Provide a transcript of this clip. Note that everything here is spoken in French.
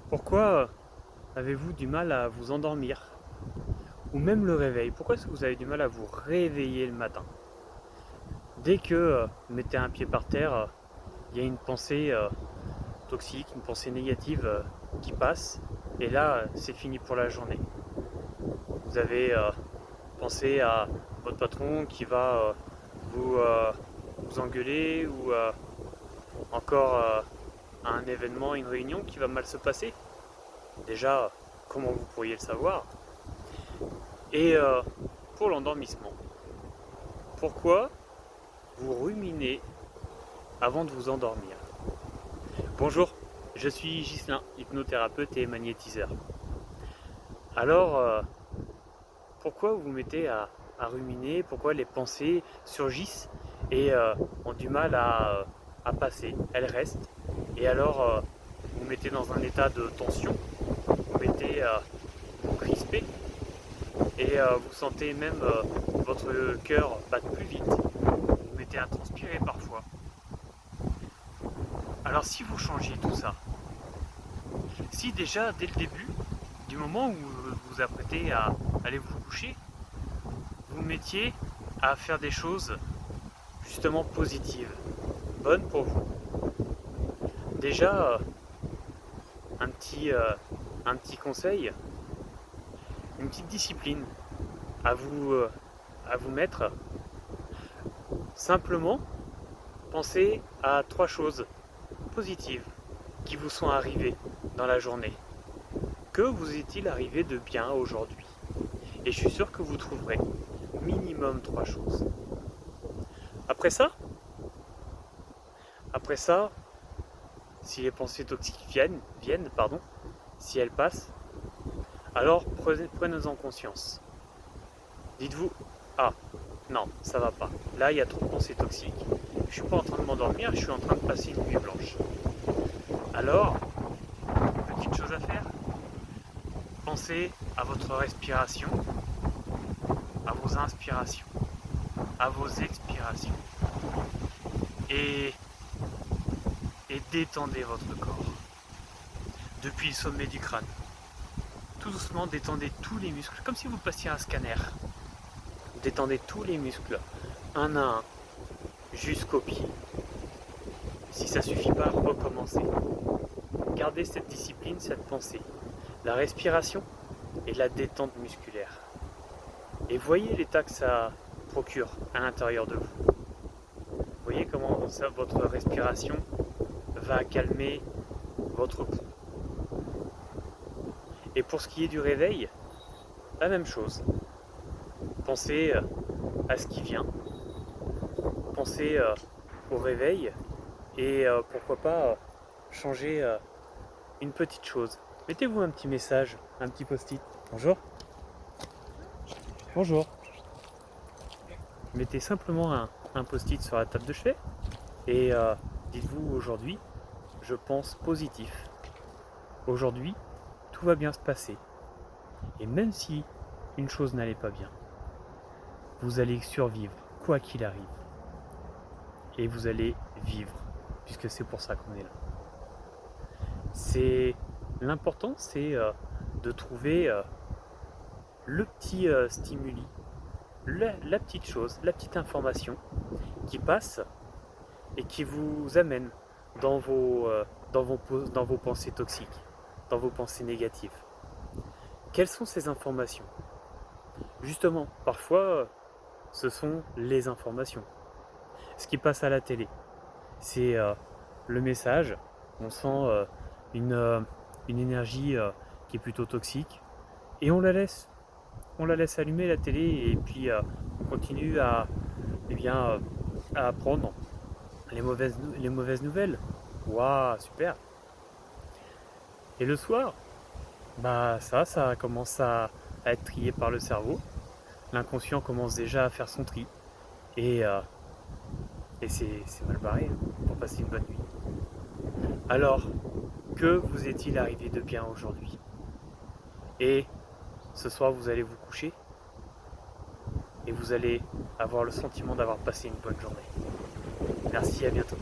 Pourquoi avez-vous du mal à vous endormir? Ou même le réveil? Pourquoi est-ce que vous avez du mal à vous réveiller le matin? Dès que vous mettez un pied par terre, il y a une pensée toxique, une pensée négative qui passe, et là, c'est fini pour la journée. Vous avez pensé à votre patron qui va vous, euh, vous engueuler, ou encore à un événement, une réunion qui va mal se passer. Déjà, comment vous pourriez le savoir? Et pour l'endormissement, pourquoi vous ruminez avant de vous endormir? Bonjour, je suis Ghislain, hypnothérapeute et magnétiseur. Alors, pourquoi vous vous mettez à ruminer? Pourquoi les pensées surgissent et ont du mal à passer? Elles restent. Et alors, vous vous mettez dans un état de tension, vous mettez vous crispez, et vous sentez même votre cœur battre plus vite. Vous vous mettez à transpirer parfois. Alors si vous changiez tout ça, si déjà dès le début, du moment où vous vous apprêtez à aller vous coucher, vous mettiez à faire des choses justement positives, bonnes pour vous. Déjà, un petit, euh, un petit conseil, une petite discipline à vous mettre. Simplement, pensez à 3 choses positives qui vous sont arrivées dans la journée. Que vous est-il arrivé de bien aujourd'hui? Et je suis sûr que vous trouverez minimum 3 choses. Après ça, après ça, si les pensées toxiques viennent, si elles passent, alors prenez-en conscience. Dites-vous, ah, non, ça va pas. Là, il y a trop de pensées toxiques. Je suis pas en train de m'endormir, je suis en train de passer une nuit blanche. Alors, petite chose à faire, pensez à votre respiration, à vos inspirations, à vos expirations. Et, et détendez votre corps. Depuis le sommet du crâne. Tout doucement, détendez tous les muscles, comme si vous passiez un scanner. Détendez tous les muscles, un à un, jusqu'aux pieds. Si ça ne suffit pas, recommencez. Gardez cette discipline, cette pensée. La respiration et la détente musculaire. Et voyez l'état que ça procure à l'intérieur de vous. Voyez comment votre respiration va calmer votre pouls. Et pour ce qui est du réveil, la même chose. Pensez à ce qui vient. Pensez au réveil et pourquoi pas changer une petite chose. Mettez-vous un petit message, un petit post-it. Bonjour. Bonjour. Mettez simplement un post-it sur la table de chevet et dites-vous aujourd'hui, je pense positif. Aujourd'hui, tout va bien se passer. Et même si une chose n'allait pas bien, vous allez survivre, quoi qu'il arrive. Et vous allez vivre, puisque c'est pour ça qu'on est là. L'important, c'est de trouver le petit stimuli, la petite chose, la petite information qui passe et qui vous amène dans vos pensées toxiques, dans vos pensées négatives. Quelles sont ces informations? Justement, parfois, ce sont les informations. Ce qui passe à la télé, c'est le message. On sent une, euh, une énergie qui est plutôt toxique et on la laisse. On la laisse allumer la télé et puis on continue eh bien, à apprendre les mauvaises nouvelles. Waouh, super! Et le soir, bah ça commence à être trié par le cerveau. L'inconscient commence déjà à faire son tri. Et, euh, et c'est mal barré hein, pour passer une bonne nuit. Alors, que vous est-il arrivé de bien aujourd'hui? Et ce soir, vous allez vous coucher et vous allez avoir le sentiment d'avoir passé une bonne journée. Merci, à bientôt.